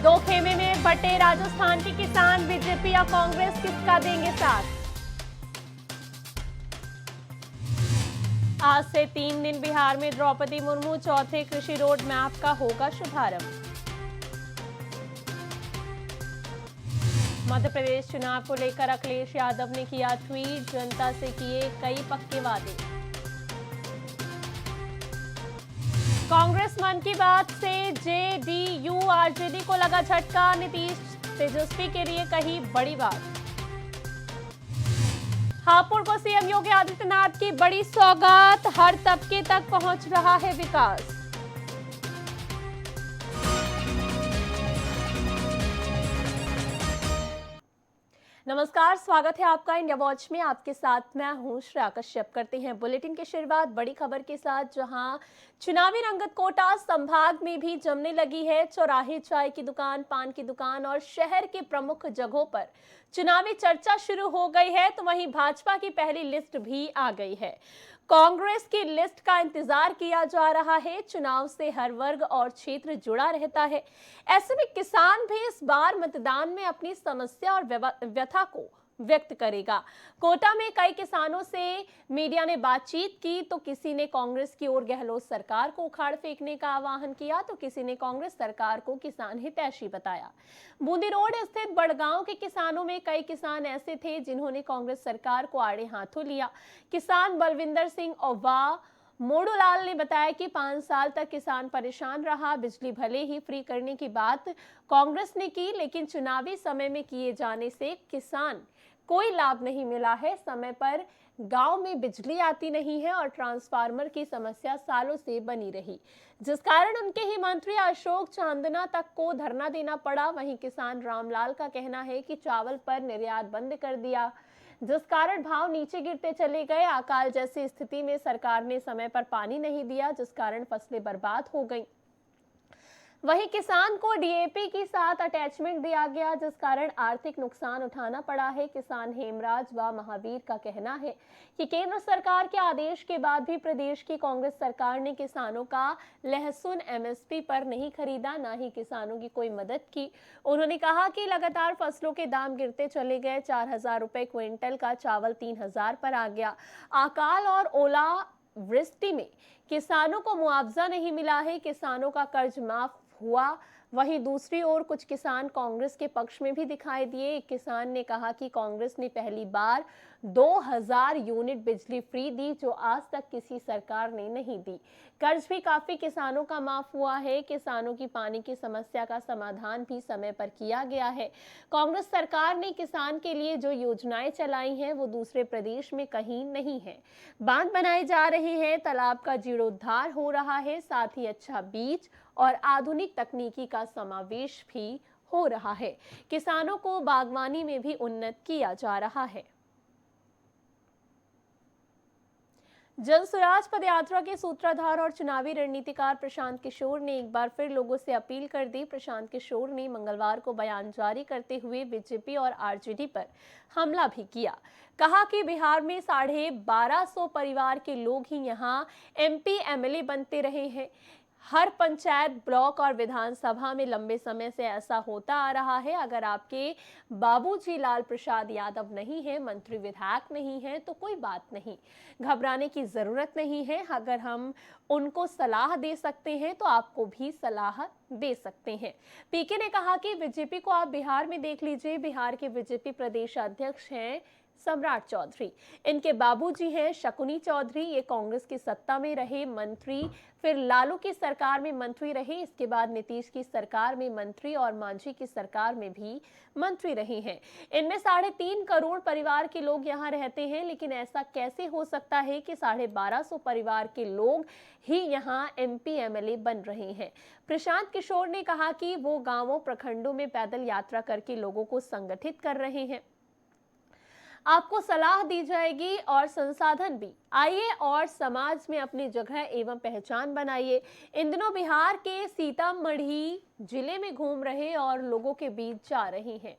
दो खेमे में बटे राजस्थान के किसान, बीजेपी या कांग्रेस किसका देंगे साथ। आज से 3 दिन बिहार में द्रौपदी मुर्मू चौथे कृषि रोड मैप का होगा शुभारंभ। मध्य प्रदेश चुनाव को लेकर अखिलेश यादव ने किया ट्वीट, जनता से किए कई पक्के वादे। कांग्रेस मन की बात से जेडीयू आरजेडी को लगा झटका, नीतीश तेजस्वी के लिए कही बड़ी बात। हापुड़ को सीएम योगी आदित्यनाथ की बड़ी सौगात, हर तबके तक पहुंच रहा है विकास। नमस्कार, स्वागत है आपका इंडिया वॉच में। आपके साथ मैं हूं श्रेया कश्यप। करते हैं बुलेटिन की शुरुआत बड़ी खबर के साथ, जहां चुनावी रंगत कोटा संभाग में भी जमने लगी है। चौराहे चाय की दुकान, पान की दुकान और शहर के प्रमुख जगहों पर चुनावी चर्चा शुरू हो गई है, तो वहीं भाजपा की पहली लिस्ट भी आ गई है। कांग्रेस की लिस्ट का इंतजार किया जा रहा है। चुनाव से हर वर्ग और क्षेत्र जुड़ा रहता है। ऐसे में किसान भी इस बार मतदान में अपनी समस्या और व्यथा को व्यक्त करेगा। कोटा में कई किसानों से मीडिया ने बातचीत की, तो किसी ने कांग्रेस की ओर गहलोत सरकार को उखाड़ फेंकने का आह्वान किया, तो किसी ने कांग्रेस सरकार को किसान हितैषी बताया। बूंदी रोड स्थित बड़गांव के किसानों में कई किसान ऐसे थे जिन्होंने कांग्रेस सरकार को आड़े हाथों लिया। किसान बलविंदर सिंह और मोडूलाल ने बताया कि 5 साल तक किसान परेशान रहा। बिजली भले ही फ्री करने की बात कांग्रेस ने की, लेकिन चुनावी समय में किए जाने से किसान कोई लाभ नहीं मिला है। समय पर गांव में बिजली आती नहीं है और ट्रांसफार्मर की समस्या सालों से बनी रही, जिस कारण उनके ही मंत्री अशोक चांदना तक को धरना देना पड़ा। वहीं किसान रामलाल का कहना है कि चावल पर निर्यात बंद कर दिया, जिस कारण भाव नीचे गिरते चले गए। अकाल जैसी स्थिति में सरकार ने समय पर पानी नहीं दिया, जिस कारण फसलें बर्बाद हो गईं। वहीं किसान को डीएपी के साथ अटैचमेंट दिया गया, जिस कारण आर्थिक नुकसान उठाना पड़ा है। किसान हेमराज व महावीर का कहना है कि केंद्र सरकार के आदेश के बाद भी प्रदेश की कांग्रेस सरकार ने किसानों का लहसुन एमएसपी पर नहीं खरीदा, ना ही किसानों की कोई मदद की। उन्होंने कहा कि लगातार फसलों के दाम गिरते चले गए। 4,000 रुपए क्विंटल का चावल 3,000 पर आ गया। अकाल और ओला वृष्टि में किसानों को मुआवजा नहीं मिला है। किसानों का कर्ज माफ हुआ। वहीं दूसरी ओर कुछ किसान कांग्रेस के पक्ष में भी दिखाई दिए। एक किसान ने कहा कि कांग्रेस ने पहली बार 2,000 यूनिट बिजली फ्री दी, जो आज तक किसी सरकार ने नहीं दी। कर्ज भी काफी किसानों का माफ हुआ है। किसानों की पानी की समस्या का समाधान भी समय पर किया गया है। कांग्रेस सरकार ने किसान के लिए जो योजनाएं चलाई हैं, वो दूसरे प्रदेश में कहीं नहीं है। बांध बनाए जा रहे हैं, तालाब का जीर्णोद्धार हो रहा है, साथ ही अच्छा बीज और आधुनिक तकनीकी का समावेश भी हो रहा है। किसानों को बागवानी में भी उन्नत किया जा रहा है। जन स्वराज पदयात्रा के सूत्रधार और चुनावी रणनीतिकार प्रशांत किशोर ने एक बार फिर लोगों से अपील कर दी। प्रशांत किशोर ने मंगलवार को बयान जारी करते हुए बीजेपी और आरजेडी पर हमला भी किया। कहा कि बिहार में 1250 परिवार के लोग ही यहां एमपी एमएलए बनते रहे हैं। हर पंचायत, ब्लॉक और विधानसभा में लंबे समय से ऐसा होता आ रहा है। अगर आपके बाबूजी लाल प्रसाद यादव नहीं है, मंत्री विधायक नहीं है, तो कोई बात नहीं, घबराने की जरूरत नहीं है। अगर हम उनको सलाह दे सकते हैं तो आपको भी सलाह दे सकते हैं। पीके ने कहा कि बीजेपी को आप बिहार में देख लीजिए। बिहार के बीजेपी प्रदेश अध्यक्ष हैं सम्राट चौधरी, इनके बाबूजी हैं शकुनी चौधरी। ये कांग्रेस की सत्ता में रहे मंत्री, फिर लालू की सरकार में मंत्री रहे, इसके बाद नीतीश की सरकार में मंत्री और मांझी की सरकार में भी मंत्री रहे हैं। इनमें 3.5 करोड़ परिवार के लोग यहाँ रहते हैं, लेकिन ऐसा कैसे हो सकता है कि 1250 परिवार के लोग ही यहाँ एमपी एमएलए बन रहे हैं। प्रशांत किशोर ने कहा कि वो गांवों, प्रखंडों में पैदल यात्रा करके लोगों को संगठित कर रहे हैं। आपको सलाह दी जाएगी और संसाधन भी। आइए और समाज में अपनी जगह एवं पहचान बनाइए। इन दिनों बिहार के सीतामढ़ी जिले में घूम रहे और लोगों के बीच जा रहे हैं।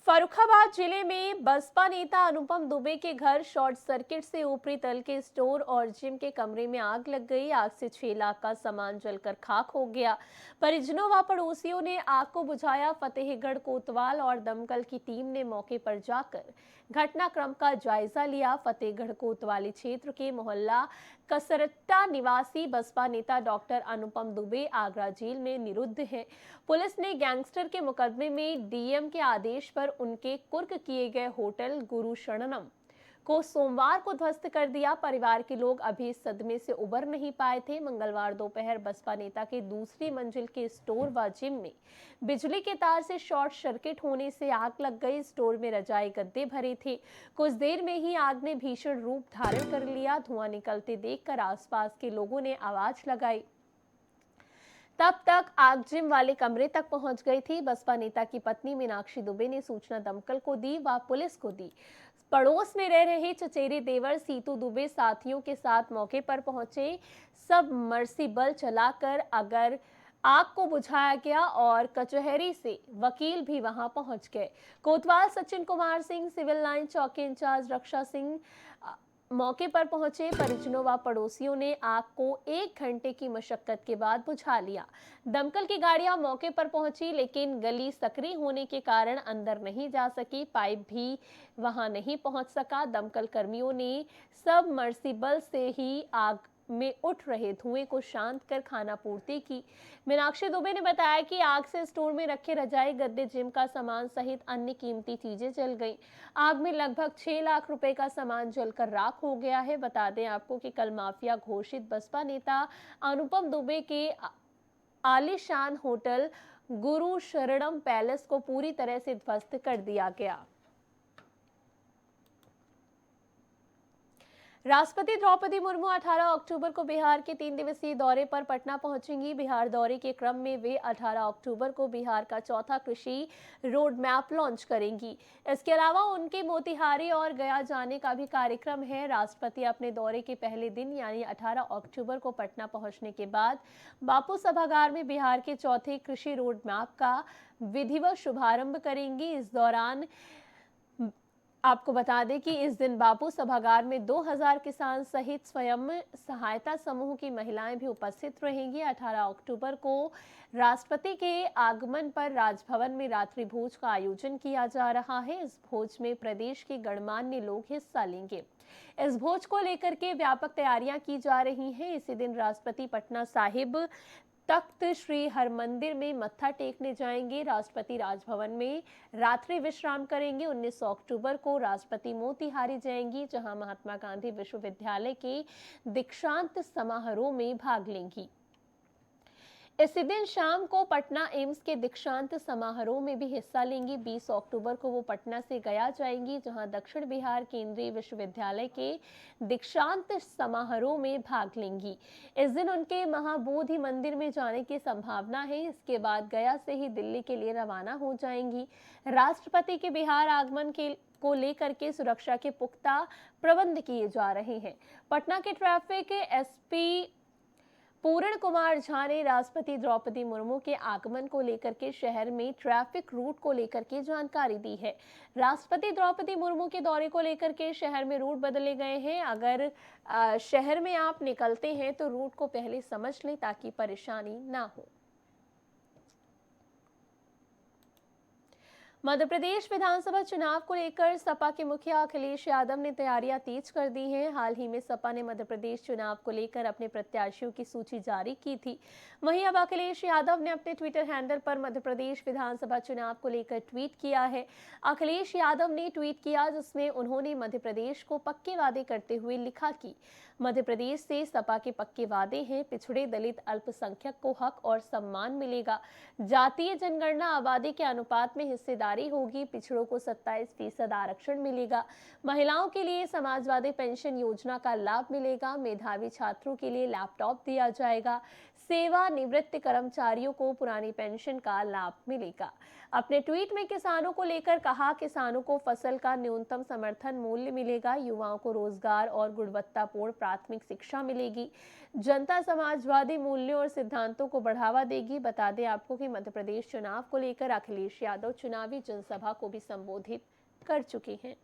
फर्रुखाबाद जिले में बसपा नेता अनुपम दुबे के घर शॉर्ट सर्किट से ऊपरी तल के स्टोर और जिम के कमरे में आग लग गई। आग से 6 लाख का सामान जलकर खाक हो गया। परिजनों व पड़ोसियों ने आग को बुझाया। फतेहगढ़ कोतवाल और दमकल की टीम ने मौके पर जाकर घटनाक्रम का जायजा लिया। फतेहगढ़ कोतवाली क्षेत्र के मोहल्ला कसरट्टा निवासी बसपा नेता डॉक्टर अनुपम दुबे आगरा जेल में निरुद्ध हैं। पुलिस ने गैंगस्टर के मुकदमे में डीएम के आदेश पर उनके कुर्क किए गए होटल गुरु शरणम को सोमवार को ध्वस्त कर दिया। परिवार के लोग अभी इस सदमे से उबर नहीं पाए थे। मंगलवार दोपहर बसपा नेता के दूसरी मंजिल के स्टोर व जिम में बिजली के तार से शॉर्ट सर्किट होने से आग लग गई। स्टोर में रजाई गद्दे भरे थे। कुछ देर में ही आग ने भीषण रूप धारण कर लिया। धुआं निकलते देखकर आसपास के लोगों ने आवाज लगाई। तब तक आग जिम वाले कमरे तक पहुंच गई थी। बसपा नेता की पत्नी मीनाक्षी दुबे ने सूचना दमकल को दी व पुलिस को दी। पड़ोस में रह रहे चचेरे देवर सीतू दुबे साथियों के साथ मौके पर पहुंचे। सब मर्सीबल चलाकर अगर आग को बुझाया गया और कचहरी से वकील भी वहां पहुंच गए। कोतवाल सचिन कुमार सिंह, सिविल लाइन चौकी इंचार्ज रक्षा सिंह मौके पर पहुंचे। परिजनों व पड़ोसियों ने आग को 1 घंटे की मशक्कत के बाद बुझा लिया। दमकल की गाड़ियां मौके पर पहुंची, लेकिन गली सक्रिय होने के कारण अंदर नहीं जा सकी। पाइप भी वहां नहीं पहुंच सका। दमकल कर्मियों ने सबमर्सिबल से ही आग में उठ रहे धुएं को शांत कर खानापूर्ति की। मीनाक्षी दुबे ने बताया कि आग से स्टोर में रखे रजाई गद्दे, जिम का सामान सहित अन्य कीमती चीजें जल गईं। आग में लगभग 6 लाख रुपए का सामान जलकर राख हो गया है। बता दें आपको कि कल माफिया घोषित बसपा नेता अनुपम दुबे के आलीशान होटल गुरु शरणम पैलेस को पूरी तरह से ध्वस्त कर दिया गया। राष्ट्रपति द्रौपदी मुर्मू 18 अक्टूबर को बिहार के 3 दिवसीय दौरे पर पटना पहुंचेंगी। बिहार दौरे के क्रम में वे 18 अक्टूबर को बिहार का चौथा कृषि रोड मैप लॉन्च करेंगी। इसके अलावा उनके मोतिहारी और गया जाने का भी कार्यक्रम है। राष्ट्रपति अपने दौरे के पहले दिन यानी 18 अक्टूबर को पटना पहुंचने के बाद बापू सभागार में बिहार के चौथे कृषि रोड मैप का विधिवत शुभारंभ करेंगी। इस दौरान आपको बता दें कि इस दिन बापू सभागार में 2000 किसान सहित स्वयं सहायता समूह की महिलाएं भी उपस्थित रहेंगी। 18 अक्टूबर को राष्ट्रपति के आगमन पर राजभवन में रात्रि भोज का आयोजन किया जा रहा है। इस भोज में प्रदेश के गणमान्य लोग हिस्सा लेंगे। इस भोज को लेकर के व्यापक तैयारियां की जा रही हैं। इसी दिन राष्ट्रपति पटना साहिब तख्त श्री हरमंदिर में मत्था टेकने जाएंगे। राष्ट्रपति राजभवन में रात्रि विश्राम करेंगे। 19 अक्टूबर को राष्ट्रपति मोतिहारी जाएंगी, जहां महात्मा गांधी विश्वविद्यालय के दीक्षांत समारोह में भाग लेंगी। इसी दिन शाम को पटना एम्स के दीक्षांत समारोह में भी हिस्सा लेंगी। 20 अक्टूबर को वो पटना से गया जाएंगी, जहां दक्षिण बिहार केंद्रीय विश्वविद्यालय के दीक्षांत समारोह में भाग लेंगी। इस दिन उनके महाबोधि मंदिर में जाने की संभावना है। इसके बाद गया से ही दिल्ली के लिए रवाना हो जाएंगी। राष्ट्रपति के बिहार आगमन को लेकर के सुरक्षा के पुख्ता प्रबंध किए जा रहे हैं। पटना के ट्रैफिक एसपी पूर्ण कुमार झा ने राष्ट्रपति द्रौपदी मुर्मू के आगमन को लेकर के शहर में ट्रैफिक रूट को लेकर के जानकारी दी है। राष्ट्रपति द्रौपदी मुर्मू के दौरे को लेकर के शहर में रूट बदले गए हैं। अगर शहर में आप निकलते हैं तो रूट को पहले समझ लें ताकि परेशानी ना हो। मध्य प्रदेश विधानसभा चुनाव को लेकर सपा के मुखिया अखिलेश यादव ने तैयारियां तेज कर दी हैं। हाल ही में सपा ने मध्य प्रदेश चुनाव को लेकर अपने प्रत्याशियों की सूची जारी की थी। वहीं अब अखिलेश यादव ने अपने ट्विटर हैंडल पर मध्य प्रदेश विधानसभा चुनाव को लेकर ट्वीट किया है। अखिलेश यादव ने ट्वीट किया, जिसमें उन्होंने मध्य प्रदेश को पक्के वादे करते हुए लिखा कि मध्य प्रदेश से सपा के पक्के वादे हैं। पिछड़े, दलित, अल्पसंख्यक को हक और सम्मान मिलेगा। जातीय जनगणना आबादी के अनुपात में हिस्सेदारी होगी। पिछड़ों को 27% आरक्षण मिलेगा। महिलाओं के लिए समाजवादी पेंशन योजना का लाभ मिलेगा। मेधावी छात्रों के लिए लैपटॉप दिया जाएगा। सेवानिवृत्त कर्मचारियों को पुरानी पेंशन का लाभ मिलेगा। अपने ट्वीट में किसानों को लेकर कहा, किसानों को फसल का न्यूनतम समर्थन मूल्य मिलेगा। युवाओं को रोजगार और गुणवत्तापूर्ण प्राथमिक शिक्षा मिलेगी। जनता समाजवादी मूल्यों और सिद्धांतों को बढ़ावा देगी। बता दें आपको कि मध्य प्रदेश चुनाव को लेकर अखिलेश यादव चुनावी जनसभा को भी संबोधित कर चुके हैं।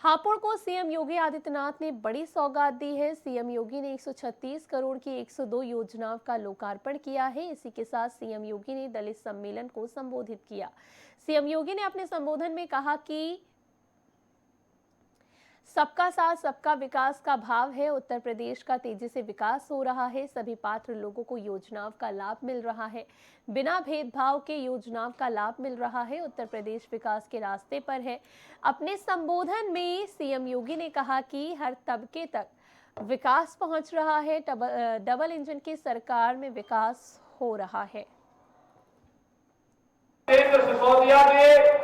हापुड़ को सीएम योगी आदित्यनाथ ने बड़ी सौगात दी है। सीएम योगी ने 136 करोड़ की 102 योजनाओं का लोकार्पण किया है। इसी के साथ सीएम योगी ने दलित सम्मेलन को संबोधित किया। सीएम योगी ने अपने संबोधन में कहा कि सबका साथ सबका विकास का भाव है। उत्तर प्रदेश का तेजी से विकास हो रहा है। सभी पात्र लोगों को योजनाओं का लाभ मिल रहा है। बिना भेदभाव के योजनाओं का लाभ मिल रहा है। उत्तर प्रदेश विकास के रास्ते पर है। अपने संबोधन में सीएम योगी ने कहा कि हर तबके तक विकास पहुंच रहा है। डबल इंजन की सरकार में विकास हो रहा है। सिसोदिया जी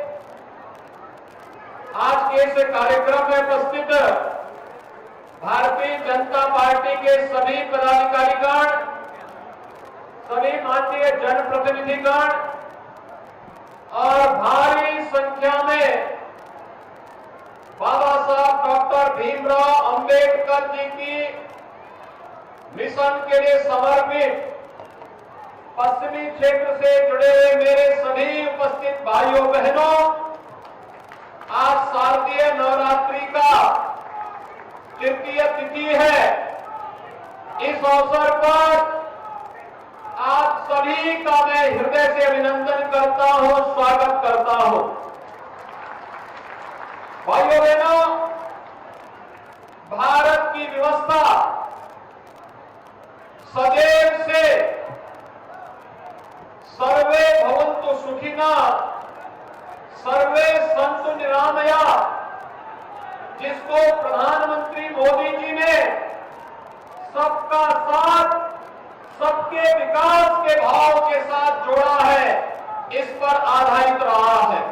आज के इस कार्यक्रम में उपस्थित भारतीय जनता पार्टी के सभी पदाधिकारीगण, सभी माननीय जनप्रतिनिधिगण और भारी संख्या में बाबा साहब डॉक्टर भीमराव अंबेडकर जी की मिशन के लिए समर्पित पश्चिमी क्षेत्र से जुड़े हुए मेरे सभी उपस्थित भाइयों बहनों, आज शारदीय नवरात्रि का तृतीय तिथि है। इस अवसर पर आप सभी का मैं हृदय से अभिनंदन करता हूं, स्वागत करता हूं। भाइयों बहनों, भारत की व्यवस्था सदैव से सर्वे भवन्तु सुखिनः सर्वे सन्तु निरामया, जिसको प्रधानमंत्री मोदी जी ने सबका साथ सबके विकास के भाव के साथ जोड़ा है, इस पर आधारित रहा है।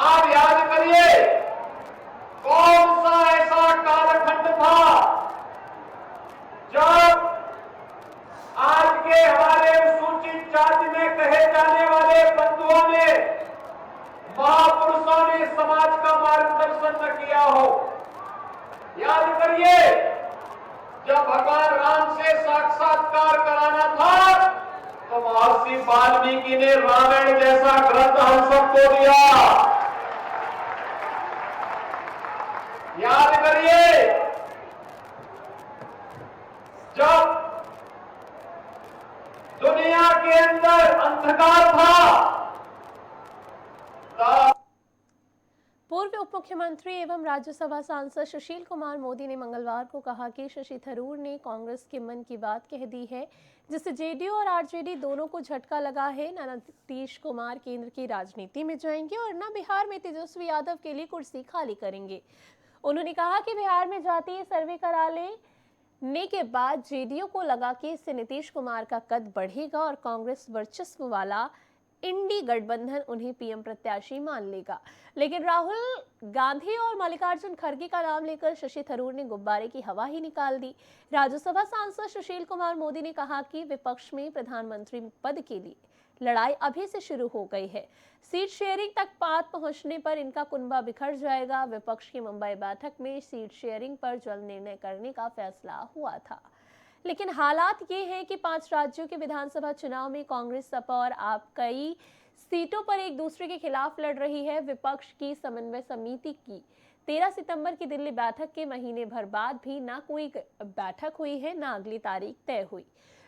आप याद करिए, कौन सा ऐसा कालखंड था जब आज के हमारे अनुसूचित जाति में कहे जाने वाले बंधुओं ने, महापुरुषों ने समाज का मार्गदर्शन न किया हो। याद करिए, जब भगवान राम से साक्षात्कार कराना था तो महर्षि वाल्मीकि ने रामायण जैसा ग्रंथ हम सबको दिया। याद करिए, जब दुनिया के अंदर अंधकार था, पूर्व उप मुख्यमंत्री एवं राज्यसभा सांसद सुशील कुमार मोदी ने मंगलवार को कहा कि शशि थरूर ने कांग्रेस के मन की बात कह दी है, जिससे जेडीयू और आरजेडी दोनों को झटका लगा है। न नीतीश कुमार केंद्र की राजनीति में जाएंगे और न बिहार में तेजस्वी यादव के लिए कुर्सी खाली करेंगे। उन्होंने कहा कि बिहार में जातीय सर्वे करा लेने के बाद जेडीयू को लगा कि इससे नीतीश कुमार का कद बढ़ेगा और कांग्रेस वर्चस्व वाला इंडी गठबंधन उन्हें पीएम प्रत्याशी मान लेगा। लेकिन राहुल गांधी और मल्लिकार्जुन खड़गे का नाम लेकर शशि थरूर ने गुब्बारे की हवा ही निकाल दी। राज्यसभा सांसद सुशील कुमार मोदी ने कहा कि विपक्ष में प्रधानमंत्री पद के लिए लड़ाई अभी से शुरू हो गई है। सीट शेयरिंग तक बात पहुंचने पर इनका कुनबा बिखर जाएगा। विपक्ष की मुंबई बैठक में सीट शेयरिंग पर जल्द निर्णय करने का फैसला हुआ था, लेकिन हालात ये हैं कि 5 राज्यों के विधानसभा चुनाव में कांग्रेस, सपा और आप कई सीटों पर एक दूसरे के खिलाफ लड़ रही है। विपक्ष की समन्वय समिति की 13 सितंबर की दिल्ली बैठक के महीने भर बाद भी ना कोई बैठक हुई है, ना अगली तारीख तय हुई।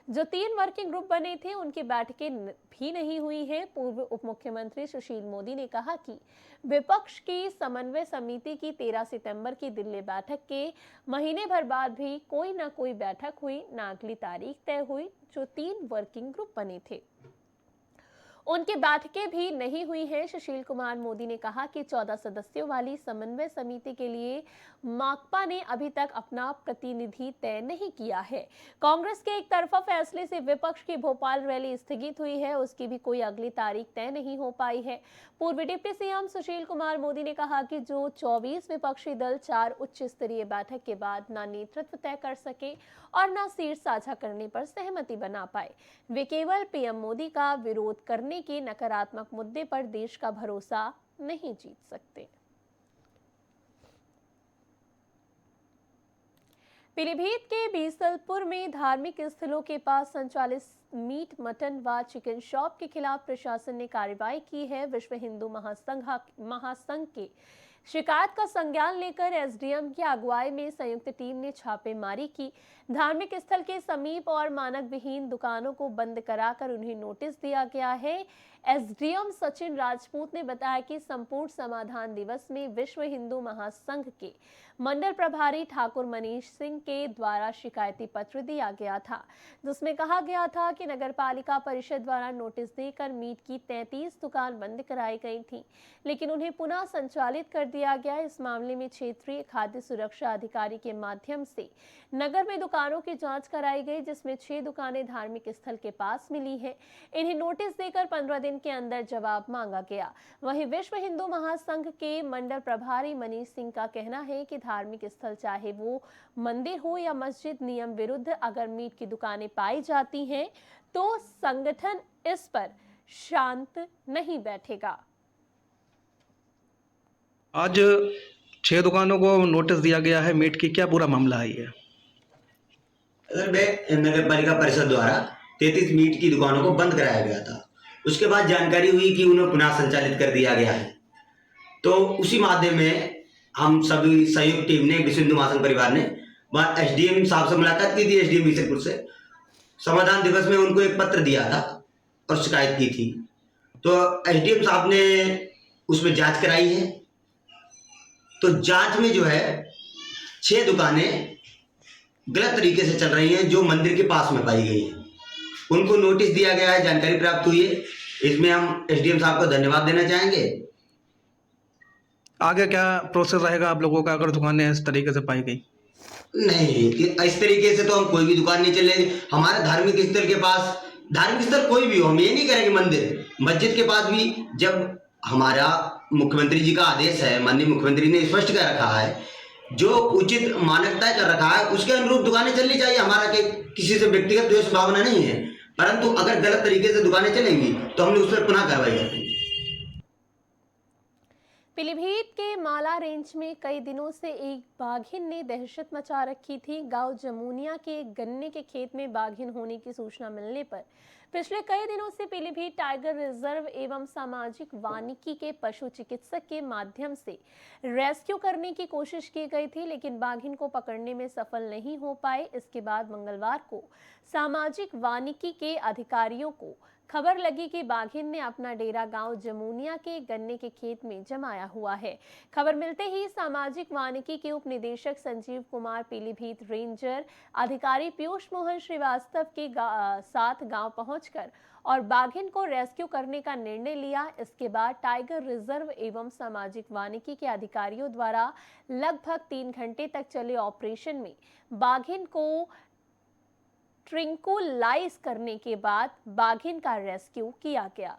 जो 3 वर्किंग ग्रुप बने थे उनकी बैठकें भी नहीं हुई हैं। पूर्व उप मुख्यमंत्री सुशील मोदी ने कहा कि विपक्ष की समन्वय समिति की 13 सितंबर की दिल्ली बैठक के महीने भर बाद भी कोई ना कोई बैठक हुई, ना अगली तारीख तय हुई। जो 3 वर्किंग ग्रुप बने थे उनकी बैठकें भी नहीं हुई हैं। सुशील कुमार मोदी ने कहा कि 14 सदस्यों वाली समन्वय समिति के लिए माकपा ने अभी तक अपना प्रतिनिधि तय नहीं किया है। कांग्रेस के एक तरफा फैसले से विपक्ष की भोपाल रैली स्थगित हुई है, उसकी भी कोई अगली तारीख तय नहीं हो पाई है। पूर्व डिप्टी सीएम सुशील कुमार मोदी ने कहा कि जो 24 विपक्षी दल 4 उच्च स्तरीय बैठक के बाद ना नेतृत्व तय कर सके और ना सीट साझा करने पर सहमति बना पाए, वे केवल पीएम मोदी का विरोध करने के नकारात्मक मुद्दे पर देश का भरोसा नहीं जीत सकते। पीलीभीत के बीसलपुर में धार्मिक स्थलों के पास संचालित मीट मटन व चिकन शॉप के खिलाफ प्रशासन ने कार्रवाई की है। विश्व हिंदू महासंघ के शिकायत का संज्ञान लेकर एसडीएम की अगुवाई में संयुक्त टीम ने छापेमारी की। धार्मिक स्थल के समीप और मानक विहीन दुकानों को बंद कराकर उन्हें नोटिस दिया गया है। एसडीएम सचिन राजपूत ने बताया कि संपूर्ण समाधान दिवस में विश्व हिंदू महासंघ के मंडल प्रभारी ठाकुर मनीष सिंह के द्वारा शिकायती पत्र दिया गया था, जिसमें कहा गया था कि नगरपालिका परिषद द्वारा नोटिस देकर मीट की 33 दुकान बंद कराई गई थी, लेकिन उन्हें पुनः संचालित कर दिया गया। इस मामले में क्षेत्रीय खाद्य सुरक्षा अधिकारी के माध्यम से नगर में दुकानों की जांच कराई गई, जिसमें 6 दुकानें धार्मिक स्थल के पास मिली है। इन्हें नोटिस देकर 15 दिन के अंदर जवाब मांगा गया। वहीं विश्व हिंदू महासंघ के मंडल प्रभारी मनीष सिंह का कहना है कि धार्मिक स्थल चाहे वो मंदिर हो या मस्जिद, नियम विरुद्ध अगर मीट की दुकानें पाई जाती हैं तो संगठन इस पर शांत नहीं बैठेगा। आज 6 दुकानों को नोटिस दिया गया है मीट की, क्या पूरा मामला है ये? नगर पालिका परिषद द्वारा 33 मीट की दुकानों को बंद कराया गया था। उसके बाद जानकारी हुई कि उन्हें पुनः संचालित कर दिया गया है, तो उसी माध्यम में हम सभी संयुक्त टीम ने विश्व हिंदू महासंघ परिवार ने एसडीएम साहब से मुलाकात की थी। एसडीएम बीसलपुर से समाधान दिवस में उनको एक पत्र दिया था और शिकायत की थी, तो एसडीएम साहब ने उसमें जांच कराई है। तो जांच में जो है 6 दुकानें गलत तरीके से चल रही हैं जो मंदिर के पास में पाई गई हैं, उनको नोटिस दिया गया है, जानकारी प्राप्त हुई है। इसमें हम एसडीएम साहब को धन्यवाद देना चाहेंगे। आगे क्या प्रोसेस रहेगा आप लोगों का अगर दुकानें इस तरीके से पाई गई? नहीं, कि इस तरीके से तो हम कोई भी दुकान नहीं चलेगी। हमारे धार्मिक स्थल के पास, धार्मिक स्थल कोई भी हो, हम ये नहीं करेंगे मंदिर मस्जिद के पास भी, जब हमारा मुख्यमंत्री जी का आदेश है, माननीय मुख्यमंत्री ने स्पष्ट कर रखा है, जो उचित मानकता कर रखा है उसके अनुरूप दुकानें चलनी चाहिए। हमारा किसी से व्यक्तिगत द्वेष भावना नहीं है, परंतु अगर गलत तरीके से दुकानें चलेंगी तो हमने उस पर पुनः कार्रवाई करेंगे। पीलीभीत के माला रेंज में कई दिनों से एक बाघिन ने दहशत मचा रखी थी। गांव जमुनिया के गन्ने के खेत में बाघिन होने की सूचना मिलने पर पिछले कई दिनों से पीलीभीत टाइगर रिजर्व एवं सामाजिक वानिकी के पशु चिकित्सक के माध्यम से रेस्क्यू करने की कोशिश की गई थी, लेकिन बाघिन को पकड़ने में सफल नहीं हो पाए। इसके बाद मंगलवार को सामाजिक वानिकी के अधिकारियों को खबर लगी कि बाघिन ने अपना डेरा गांव जमुनिया के गन्ने के खेत में जमाया हुआ है। खबर मिलते ही सामाजिक वानिकी के उप निदेशक संजीव कुमार, पीलीभीत रेंजर अधिकारी पीयूष मोहन श्रीवास्तव के साथ गांव पहुंचकर और बाघिन को रेस्क्यू करने का निर्णय लिया। इसके बाद टाइगर रिजर्व एवं सामाजिक वानिकी के अधिकारियों द्वारा लगभग 3 घंटे तक चले ऑपरेशन में बाघिन को ट्रिंकुलाइज करने के बाद बाघिन का रेस्क्यू किया गया।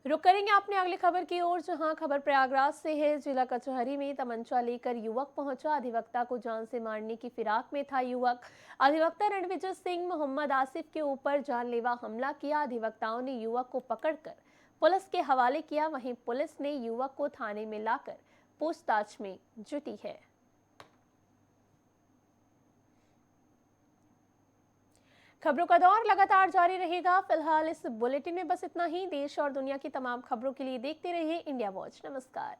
रुक करेंगे अपने अगली खबर की ओर, जहां खबर प्रयागराज से है। जिला कचहरी में तमंचा लेकर युवक पहुंचा। अधिवक्ता को जान से मारने की फिराक में था युवक। अधिवक्ता रणविजय सिंह मोहम्मद आसिफ के ऊपर जानलेवा हमला किया। अधिवक्ताओं ने युवक को पकड़कर पुलिस के हवाले किया। वहीं पुलिस ने युवक को थाने में लाकर पूछताछ में जुटी है। खबरों का दौर लगातार जारी रहेगा। फिलहाल इस बुलेटिन में बस इतना ही। देश और दुनिया की तमाम खबरों के लिए देखते रहिए इंडिया वॉच। नमस्कार।